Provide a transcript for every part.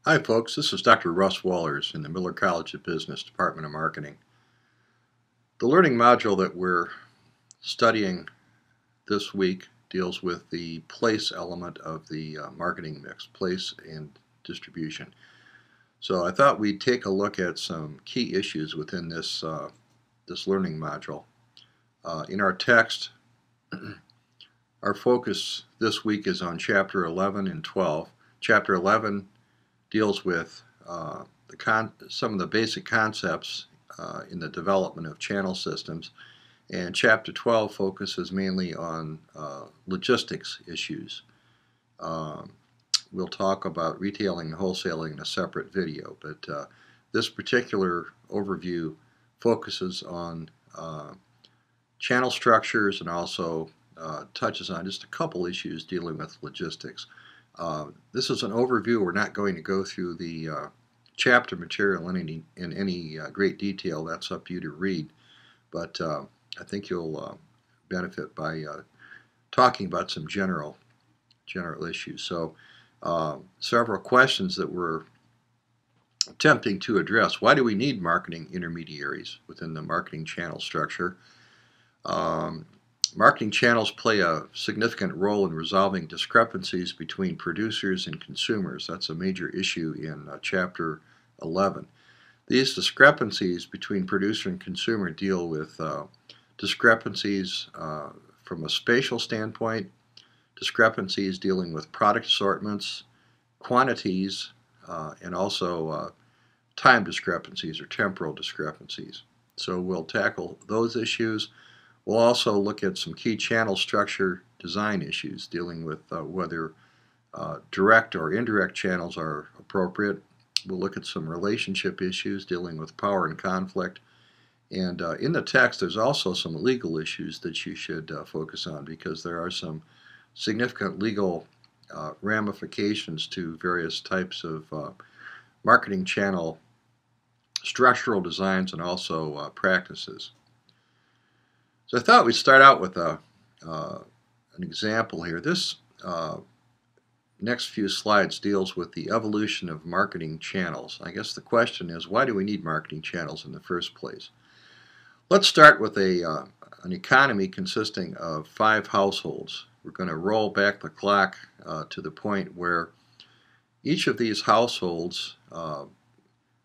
Hi folks, this is Dr. Russ Wallers in the Miller College of Business, Department of Marketing. The learning module that we're studying this week deals with the place element of the marketing mix, place and distribution. So I thought we'd take a look at some key issues within this learning module. In our text, our focus this week is on Chapter 11 and 12. Chapter 11 deals with some of the basic concepts in the development of channel systems, and Chapter 12 focuses mainly on logistics issues. We'll talk about retailing and wholesaling in a separate video, but this particular overview focuses on channel structures and also touches on just a couple issues dealing with logistics. This is an overview. We're not going to go through the chapter material in any great detail. That's up to you to read. But I think you'll benefit by talking about some general issues. So several questions that we're attempting to address. Why do we need marketing intermediaries within the marketing channel structure? Marketing channels play a significant role in resolving discrepancies between producers and consumers. That's a major issue in Chapter 11. These discrepancies between producer and consumer deal with discrepancies from a spatial standpoint, discrepancies dealing with product assortments, quantities, and also time discrepancies or temporal discrepancies. So we'll tackle those issues. We'll also look at some key channel structure design issues dealing with whether direct or indirect channels are appropriate. We'll look at some relationship issues dealing with power and conflict. And in the text, there's also some legal issues that you should focus on because there are some significant legal ramifications to various types of marketing channel structural designs and also practices. So I thought we'd start out with an example here. This next few slides deals with the evolution of marketing channels. I guess the question is, why do we need marketing channels in the first place? Let's start with an economy consisting of 5 households. We're going to roll back the clock to the point where each of these households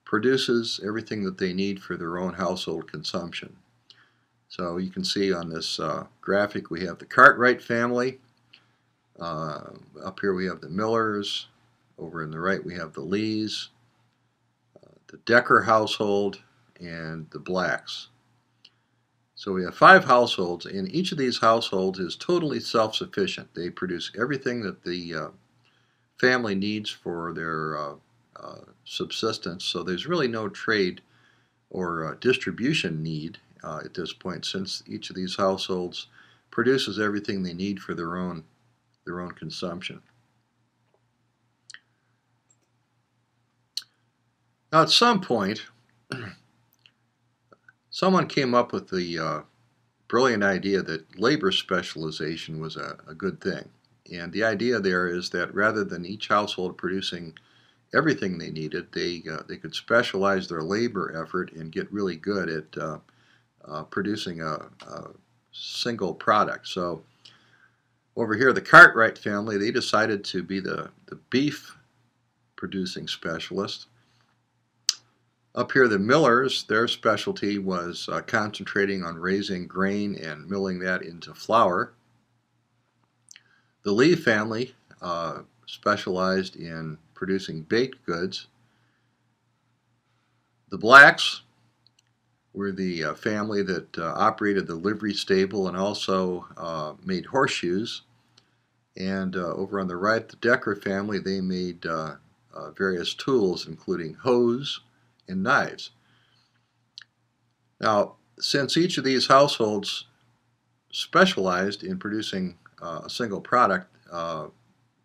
produces everything that they need for their own household consumption. So you can see on this graphic we have the Cartwright family. Up here we have the Millers. Over in the right we have the Lees, the Decker household, and the Blacks. So we have 5 households, and each of these households is totally self-sufficient. They produce everything that the family needs for their subsistence, so there's really no trade or distribution need at this point, since each of these households produces everything they need for their own consumption. Now, at some point, someone came up with the brilliant idea that labor specialization was a good thing. And the idea there is that rather than each household producing everything they needed, they could specialize their labor effort and get really good at producing a single product. So over here, the Cartwright family, they decided to be the beef producing specialist. Up here, the Millers, their specialty was concentrating on raising grain and milling that into flour. The Lee family specialized in producing baked goods. The Blacks were the family that operated the livery stable and also made horseshoes. And over on the right, the Decker family, they made various tools, including hoes and knives. Now, since each of these households specialized in producing a single product,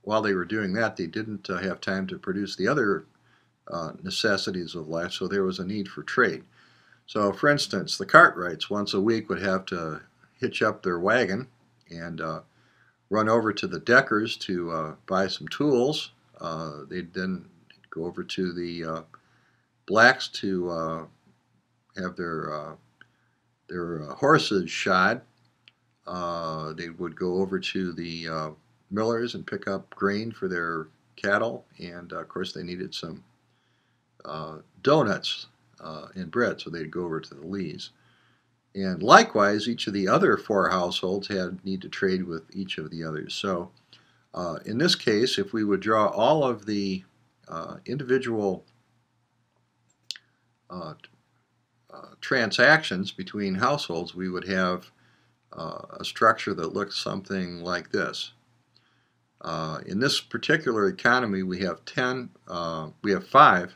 while they were doing that, they didn't have time to produce the other necessities of life, so there was a need for trade. So, for instance, the Cartwrights once a week would have to hitch up their wagon and run over to the Deckers to buy some tools. They'd then go over to the blacks to have their horses shod. They would go over to the millers and pick up grain for their cattle, and of course they needed some donuts and bread, so they'd go over to the Lees. And likewise, each of the other four households need to trade with each of the others. So in this case, if we would draw all of the individual transactions between households, we would have a structure that looks something like this. In this particular economy, we have five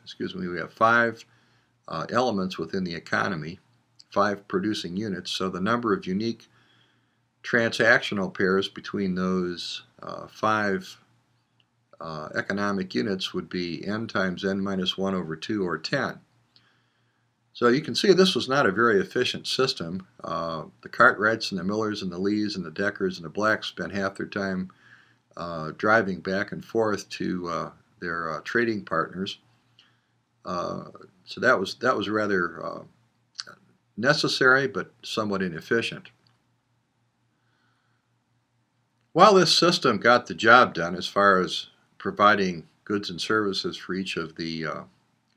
elements within the economy, 5 producing units. So the number of unique transactional pairs between those 5 economic units would be n times n minus 1 over 2, or 10. So you can see this was not a very efficient system. The Cartwrights and the Millers and the Lees and the Deckers and the Blacks spent half their time driving back and forth to their trading partners. So that was rather necessary, but somewhat inefficient. While this system got the job done as far as providing goods and services for each of the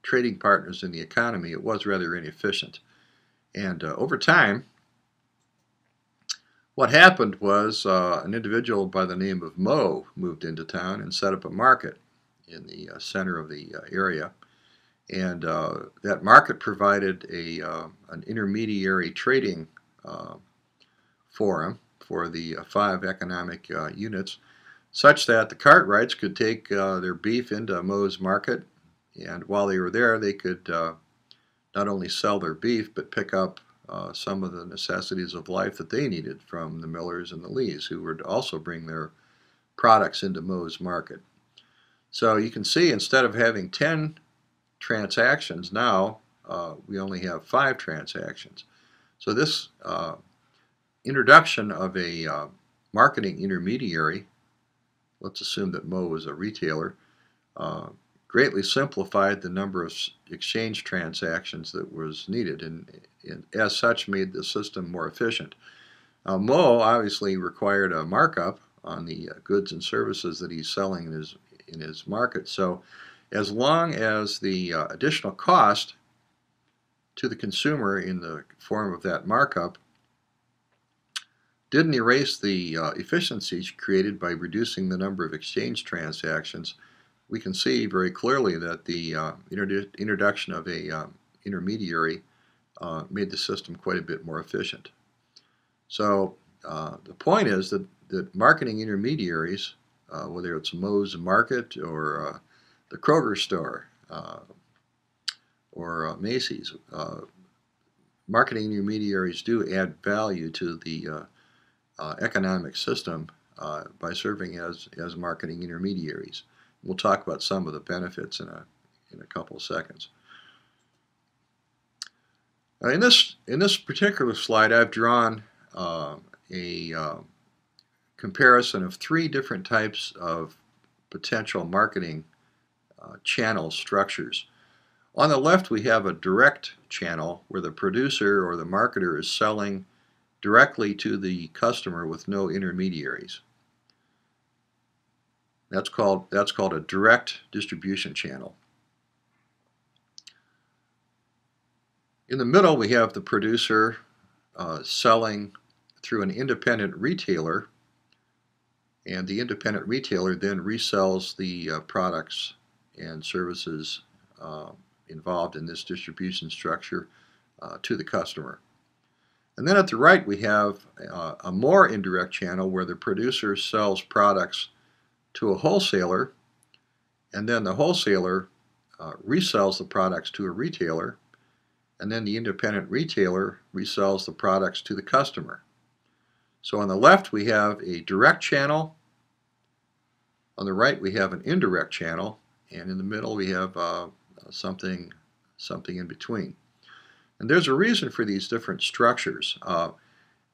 trading partners in the economy, it was rather inefficient. And over time, what happened was an individual by the name of Moe moved into town and set up a market in the center of the area. And that market provided an intermediary trading forum for the 5 economic units, such that the Cartwrights could take their beef into Moe's market, and while they were there, they could not only sell their beef, but pick up some of the necessities of life that they needed from the Millers and the Lees, who would also bring their products into Moe's market. So you can see, instead of having 10 transactions, now we only have 5 transactions. So this introduction of a marketing intermediary, let's assume that Moe was a retailer, greatly simplified the number of exchange transactions that was needed, and as such made the system more efficient. Moe obviously required a markup on the goods and services that he's selling in his market. So as long as the additional cost to the consumer in the form of that markup didn't erase the efficiencies created by reducing the number of exchange transactions, we can see very clearly that the introduction of a intermediary made the system quite a bit more efficient. So the point is that marketing intermediaries, whether it's Moe's Market or the Kroger store or Macy's, marketing intermediaries do add value to the economic system by serving as marketing intermediaries. We'll talk about some of the benefits in a couple of seconds. In this particular slide, I've drawn a comparison of 3 different types of potential marketing channel structures. On the left, we have a direct channel where the producer or the marketer is selling directly to the customer with no intermediaries. That's called a direct distribution channel. In the middle, we have the producer selling through an independent retailer, and the independent retailer then resells the products and services involved in this distribution structure to the customer. And then at the right, we have a more indirect channel where the producer sells products to a wholesaler, and then the wholesaler resells the products to a retailer, and then the independent retailer resells the products to the customer. So on the left, we have a direct channel. On the right, we have an indirect channel, and in the middle, we have something in between. And there's a reason for these different structures.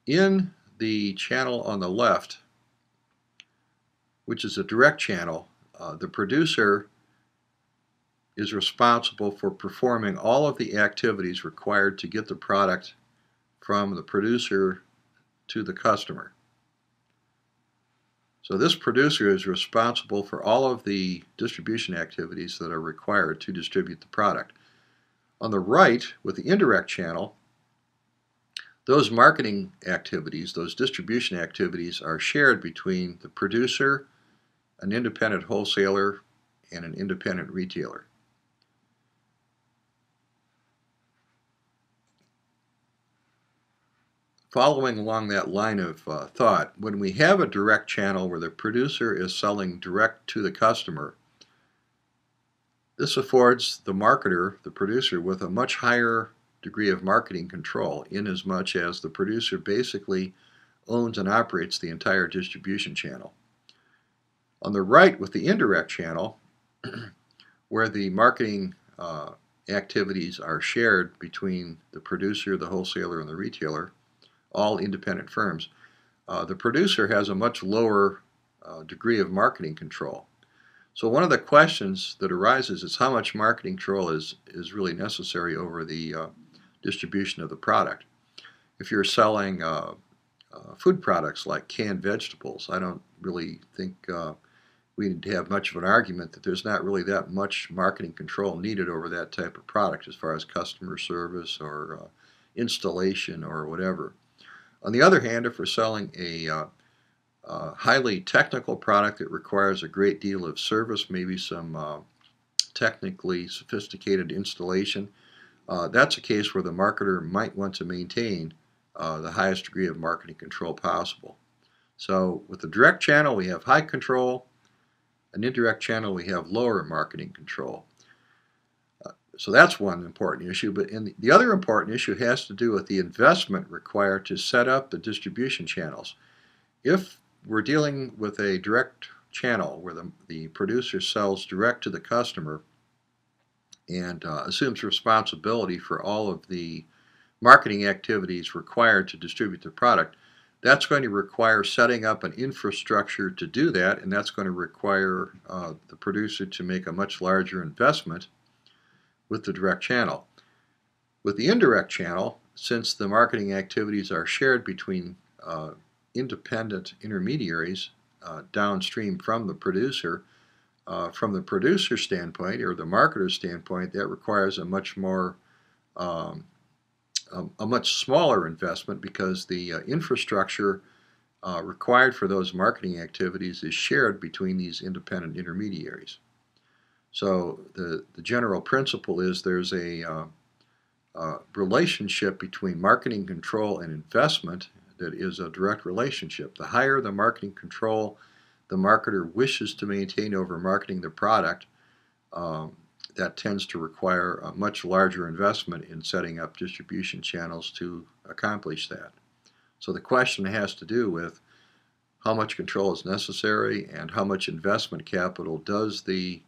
In the channel on the left, which is a direct channel, the producer is responsible for performing all of the activities required to get the product from the producer to the customer. So this producer is responsible for all of the distribution activities that are required to distribute the product. On the right, with the indirect channel, those marketing activities, those distribution activities, are shared between the producer, an independent wholesaler, and an independent retailer. Following along that line of thought, when we have a direct channel where the producer is selling direct to the customer, this affords the marketer, the producer, with a much higher degree of marketing control, in as much as the producer basically owns and operates the entire distribution channel. On the right, with the indirect channel, where the marketing activities are shared between the producer, the wholesaler, and the retailer, all independent firms, the producer has a much lower degree of marketing control. So one of the questions that arises is how much marketing control is really necessary over the distribution of the product. If you're selling food products like canned vegetables, I don't really think we'd have much of an argument that there's not really that much marketing control needed over that type of product as far as customer service or installation or whatever. On the other hand, if we're selling a highly technical product that requires a great deal of service, maybe some technically sophisticated installation, that's a case where the marketer might want to maintain the highest degree of marketing control possible. So with the direct channel, we have high control. An indirect channel, we have lower marketing control. So that's one important issue. But the other important issue has to do with the investment required to set up the distribution channels. If we're dealing with a direct channel where the producer sells direct to the customer and assumes responsibility for all of the marketing activities required to distribute the product, that's going to require setting up an infrastructure to do that, and that's going to require the producer to make a much larger investment with the direct channel. With the indirect channel, since the marketing activities are shared between independent intermediaries downstream from the producer's standpoint or the marketer's standpoint, that requires a much smaller investment, because the infrastructure required for those marketing activities is shared between these independent intermediaries. So the general principle is there's a relationship between marketing control and investment that is a direct relationship. The higher the marketing control the marketer wishes to maintain over marketing the product, that tends to require a much larger investment in setting up distribution channels to accomplish that. So the question has to do with how much control is necessary and how much investment capital does the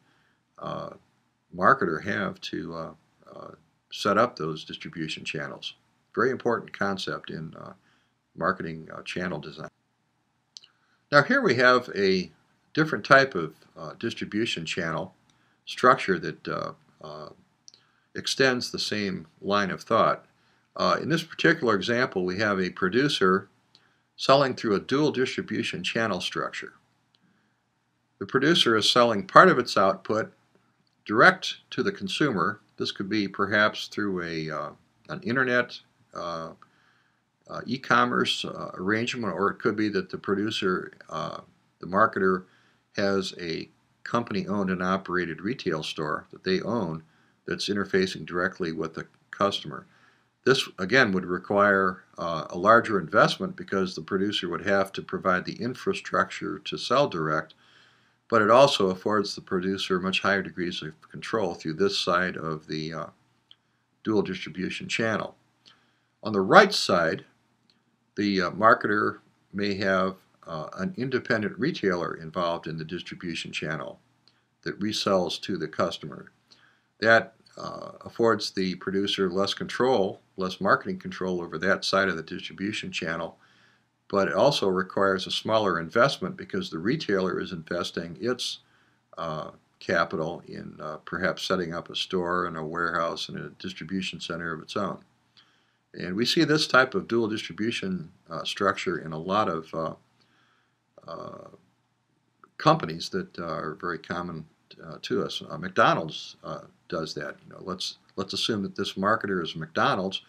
marketer have to set up those distribution channels. Very important concept in marketing channel design. Now here we have a different type of distribution channel structure that extends the same line of thought. In this particular example, we have a producer selling through a dual distribution channel structure. The producer is selling part of its output direct to the consumer. This could be perhaps through an internet e-commerce arrangement, or it could be that the producer, the marketer, has a company-owned and operated retail store that they own that's interfacing directly with the customer. This, again, would require a larger investment because the producer would have to provide the infrastructure to sell direct, but it also affords the producer much higher degrees of control through this side of the dual distribution channel. On the right side, the marketer may have an independent retailer involved in the distribution channel that resells to the customer. That affords the producer less control, less marketing control over that side of the distribution channel, but it also requires a smaller investment because the retailer is investing its capital in perhaps setting up a store and a warehouse and a distribution center of its own. And we see this type of dual distribution structure in a lot of uh, companies that are very common to us. McDonald's does that. Let's assume that this marketer is McDonald's.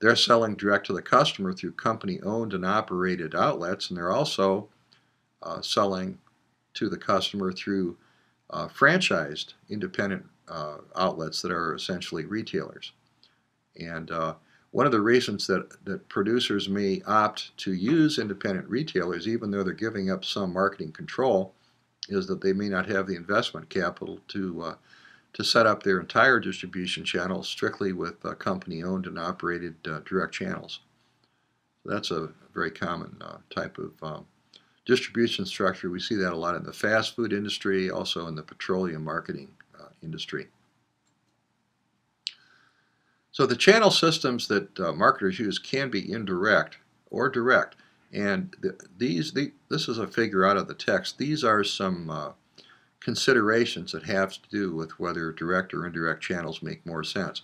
They're selling direct to the customer through company-owned and operated outlets, and they're also selling to the customer through franchised independent outlets that are essentially retailers. And one of the reasons that producers may opt to use independent retailers, even though they're giving up some marketing control, is that they may not have the investment capital to set up their entire distribution channel strictly with company-owned and operated direct channels. So that's a very common type of distribution structure. We see that a lot in the fast food industry, also in the petroleum marketing industry. So the channel systems that marketers use can be indirect or direct. And this is a figure out of the text. These are some considerations that have to do with whether direct or indirect channels make more sense.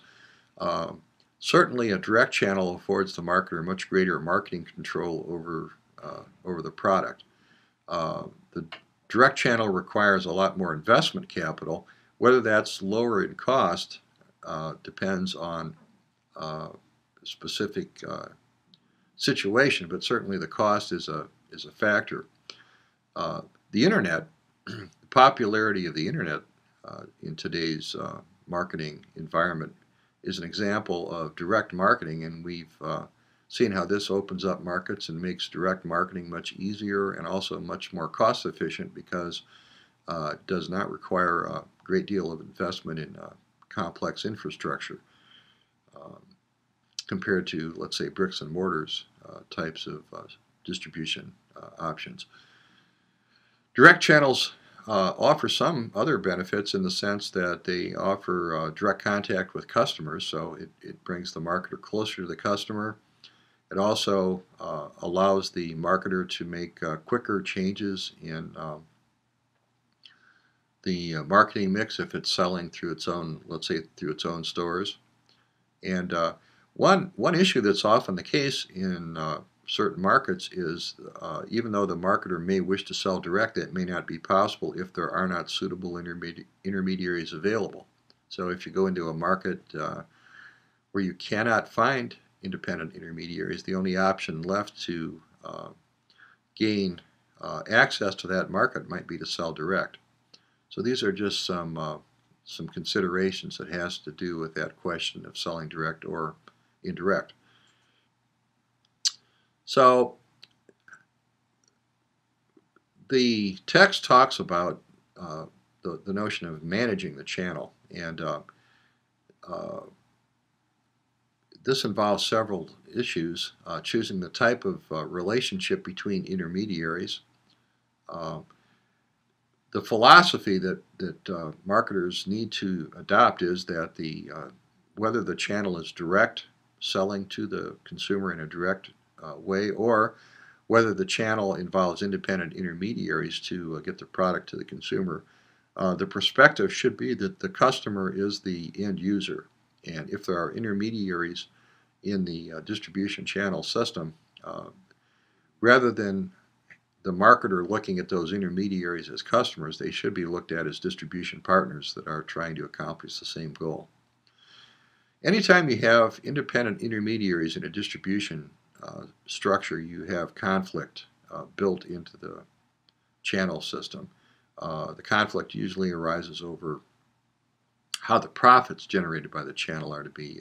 Certainly a direct channel affords the marketer much greater marketing control over the product. The direct channel requires a lot more investment capital. Whether that's lower in cost depends on specific situation, but certainly the cost is a factor. The internet, the popularity of the internet in today's marketing environment is an example of direct marketing, and we've seen how this opens up markets and makes direct marketing much easier and also much more cost efficient because it does not require a great deal of investment in complex infrastructure compared to, let's say, bricks and mortars types of distribution options. Direct channels offer some other benefits in the sense that they offer direct contact with customers, so it brings the marketer closer to the customer. It also allows the marketer to make quicker changes in the marketing mix if it's selling through its own, let's say, through its own stores. And one issue that's often the case in certain markets is even though the marketer may wish to sell direct, it may not be possible if there are not suitable intermediaries available. So if you go into a market where you cannot find independent intermediaries, the only option left to gain access to that market might be to sell direct. So these are just some considerations that has to do with that question of selling direct or indirect. So the text talks about the notion of managing the channel, and this involves several issues, choosing the type of relationship between intermediaries. The philosophy that marketers need to adopt is that whether the channel is direct, selling to the consumer in a direct way, or whether the channel involves independent intermediaries to get the product to the consumer, the perspective should be that the customer is the end user. And if there are intermediaries in the distribution channel system, rather than the marketer looking at those intermediaries as customers, they should be looked at as distribution partners that are trying to accomplish the same goal. Anytime you have independent intermediaries in a distribution structure, you have conflict built into the channel system. The conflict usually arises over how the profits generated by the channel are to be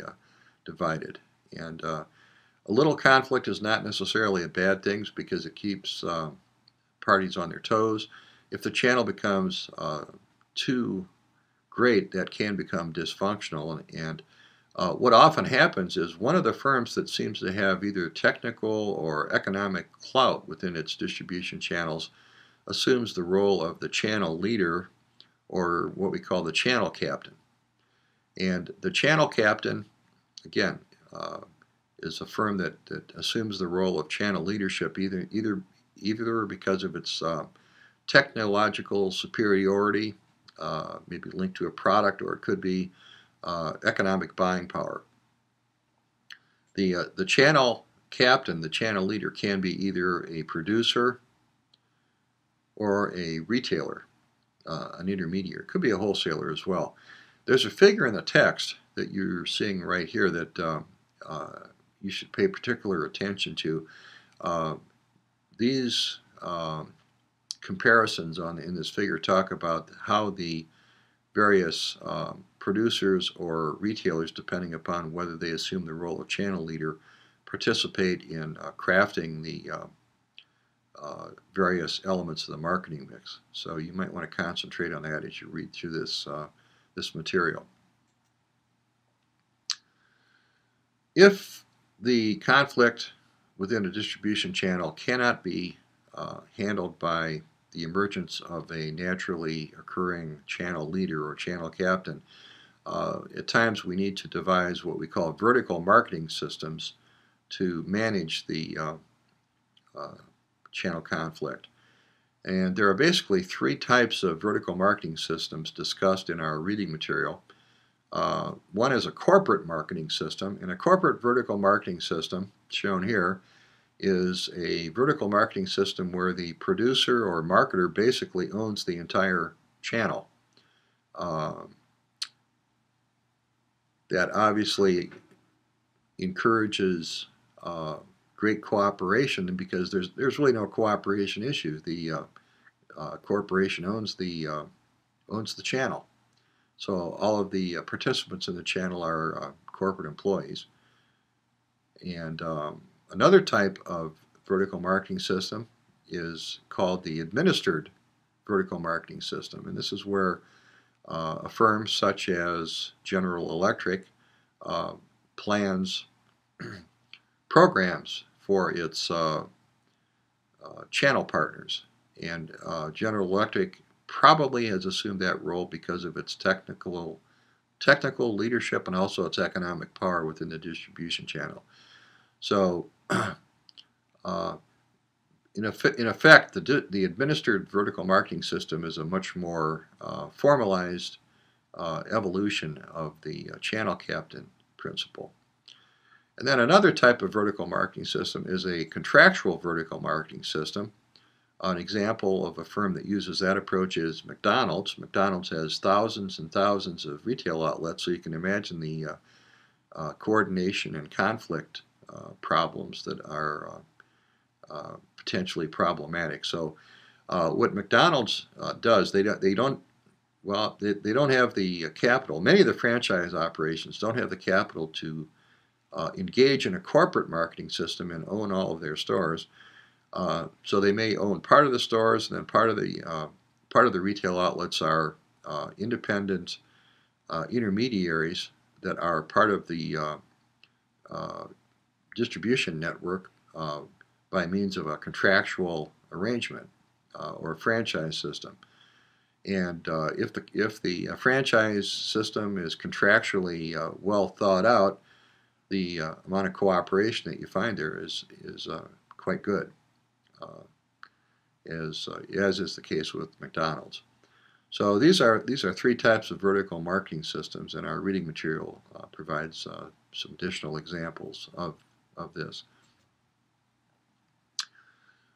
divided. And a little conflict is not necessarily a bad thing because it keeps parties on their toes. If the channel becomes too great, that can become dysfunctional. And what often happens is one of the firms that seems to have either technical or economic clout within its distribution channels assumes the role of the channel leader, or what we call the channel captain. And the channel captain, again, is a firm that assumes the role of channel leadership either because of its technological superiority maybe linked to a product, or it could be economic buying power. The channel captain, the channel leader, can be either a producer or a retailer, an intermediary. It could be a wholesaler as well. There's a figure in the text that you're seeing right here that you should pay particular attention to. These comparisons in this figure talk about how the various producers or retailers, depending upon whether they assume the role of channel leader, participate in crafting the various elements of the marketing mix. So you might want to concentrate on that as you read through this material. If the conflict within a distribution channel cannot be handled by the emergence of a naturally occurring channel leader or channel captain, at times we need to devise what we call vertical marketing systems to manage the channel conflict. And there are basically three types of vertical marketing systems discussed in our reading material. One is a corporate marketing system, and a corporate vertical marketing system, shown here, is a vertical marketing system where the producer or marketer basically owns the entire channel. That obviously encourages great cooperation, because there's really no cooperation issue. The corporation owns the channel, so all of the participants in the channel are corporate employees. And another type of vertical marketing system is called the administered vertical marketing system, and this is where a firm such as General Electric plans programs for its channel partners. And General Electric probably has assumed that role because of its technical leadership and also its economic power within the distribution channel. So in effect, the administered vertical marketing system is a much more formalized evolution of the channel captain principle. And then another type of vertical marketing system is a contractual vertical marketing system. An example of a firm that uses that approach is McDonald's. McDonald's has thousands and thousands of retail outlets, so you can imagine the coordination and conflict problems that are potentially problematic. So what McDonald's does, they don't have the capital. Many of the franchise operations don't have the capital to engage in a corporate marketing system and own all of their stores. So they may own part of the stores, and then part of the retail outlets are independent intermediaries that are part of the distribution network by means of a contractual arrangement or a franchise system. And if the franchise system is contractually well thought out, the amount of cooperation that you find there is quite good, as is the case with McDonald's. So these are three types of vertical marketing systems, and our reading material provides some additional examples of this.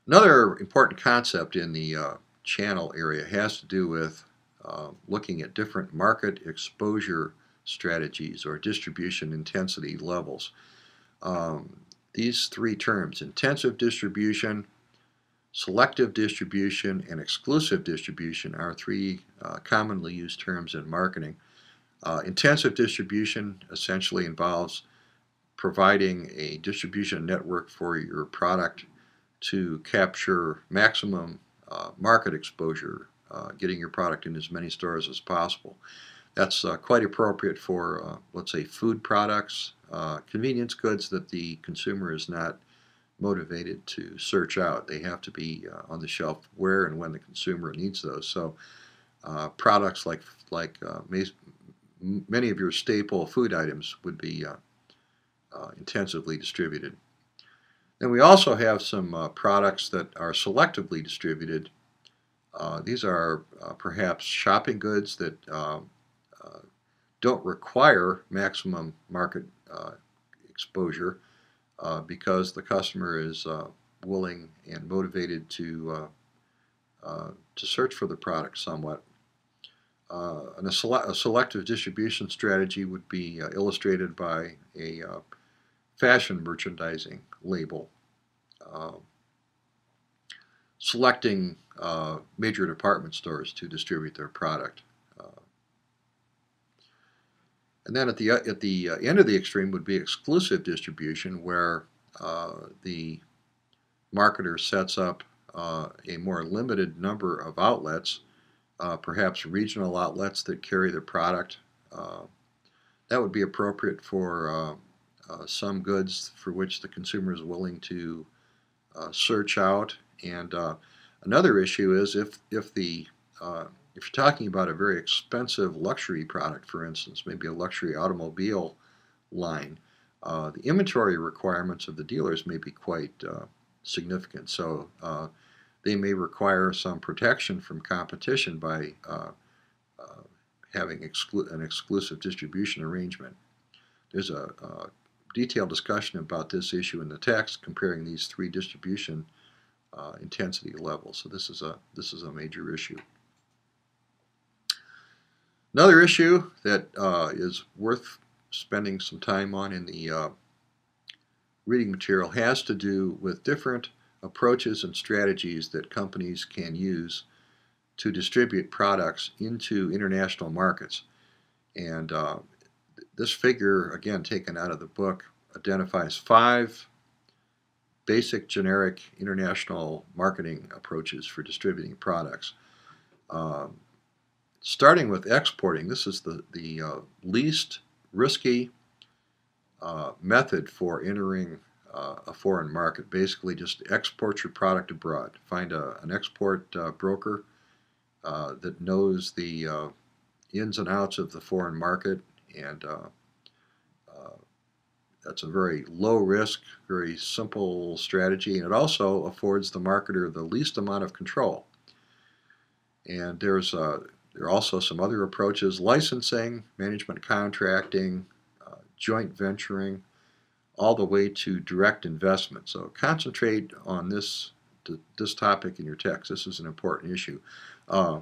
Another important concept in the channel area has to do with looking at different market exposure strategies or distribution intensity levels. These three terms, intensive distribution, selective distribution, and exclusive distribution, are three commonly used terms in marketing. Intensive distribution essentially involves providing a distribution network for your product to capture maximum market exposure, getting your product in as many stores as possible. That's quite appropriate for, let's say, food products, convenience goods that the consumer is not motivated to search out. They have to be on the shelf where and when the consumer needs those. So products like many of your staple food items would be intensively distributed. Then we also have some products that are selectively distributed, These are perhaps shopping goods that don't require maximum market exposure because the customer is willing and motivated to search for the product somewhat. A selective distribution strategy would be illustrated by a fashion merchandising label, uh, selecting major department stores to distribute their product. And then at the end of the extreme would be exclusive distribution, where the marketer sets up a more limited number of outlets, perhaps regional outlets that carry the product. Uh, that would be appropriate for some goods for which the consumer is willing to search out. And another issue is if you're talking about a very expensive luxury product, for instance, maybe a luxury automobile line, the inventory requirements of the dealers may be quite significant. So they may require some protection from competition by uh, having an exclusive distribution arrangement. There's a detailed discussion about this issue in the text, comparing these three distribution intensity levels. So this is a major issue. Another issue that is worth spending some time on in the reading material has to do with different approaches and strategies that companies can use to distribute products into international markets. And this figure, again taken out of the book, identifies 5 basic generic international marketing approaches for distributing products. Um, Starting with exporting, this is the least risky method for entering a foreign market. Basically, just export your product abroad. Find an export broker that knows the ins and outs of the foreign market, and that's a very low risk, very simple strategy, and it also affords the marketer the least amount of control. And there are also some other approaches: licensing, management contracting, joint venturing, all the way to direct investment. So concentrate on this topic in your text. This is an important issue. Uh,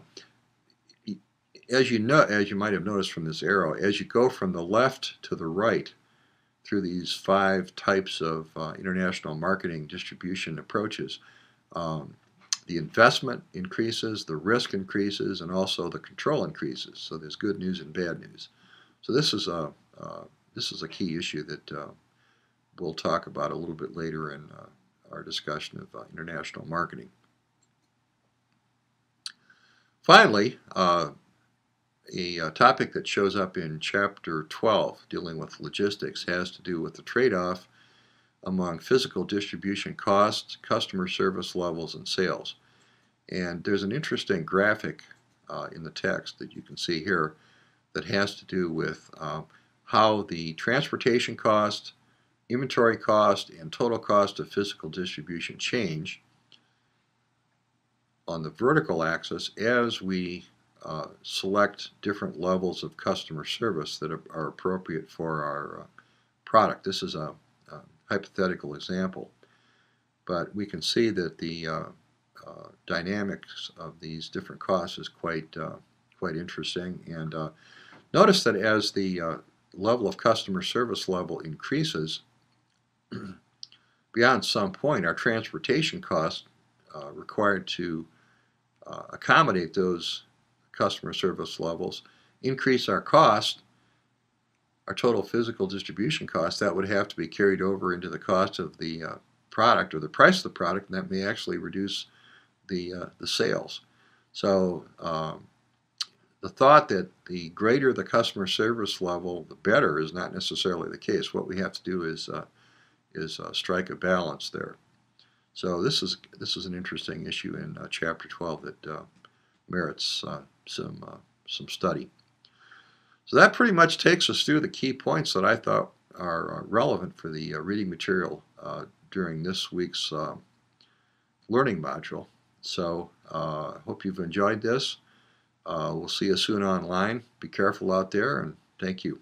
as you might have noticed from this arrow, as you go from the left to the right through these 5 types of international marketing distribution approaches, um, the investment increases, the risk increases, and also the control increases. So there's good news and bad news. So this is a key issue that we'll talk about a little bit later in our discussion of international marketing. Finally, a topic that shows up in Chapter 12, dealing with logistics, has to do with the trade-off among physical distribution costs, customer service levels, and sales. And there's an interesting graphic in the text that you can see here that has to do with how the transportation cost, inventory cost, and total cost of physical distribution change on the vertical axis as we select different levels of customer service that are appropriate for our product. This is a hypothetical example, but we can see that the dynamics of these different costs is quite interesting. And notice that as the level of customer service level increases, beyond some point, our transportation costs required to accommodate those customer service levels increase our cost, our total physical distribution cost. That would have to be carried over into the cost of the product, or the price of the product, and that may actually reduce the sales. So the thought that the greater the customer service level, the better, is not necessarily the case. What we have to do is strike a balance there. So this is an interesting issue in Chapter 12 that merits some study. So that pretty much takes us through the key points that I thought are relevant for the reading material during this week's learning module. So hope you've enjoyed this. We'll see you soon online. Be careful out there, and thank you.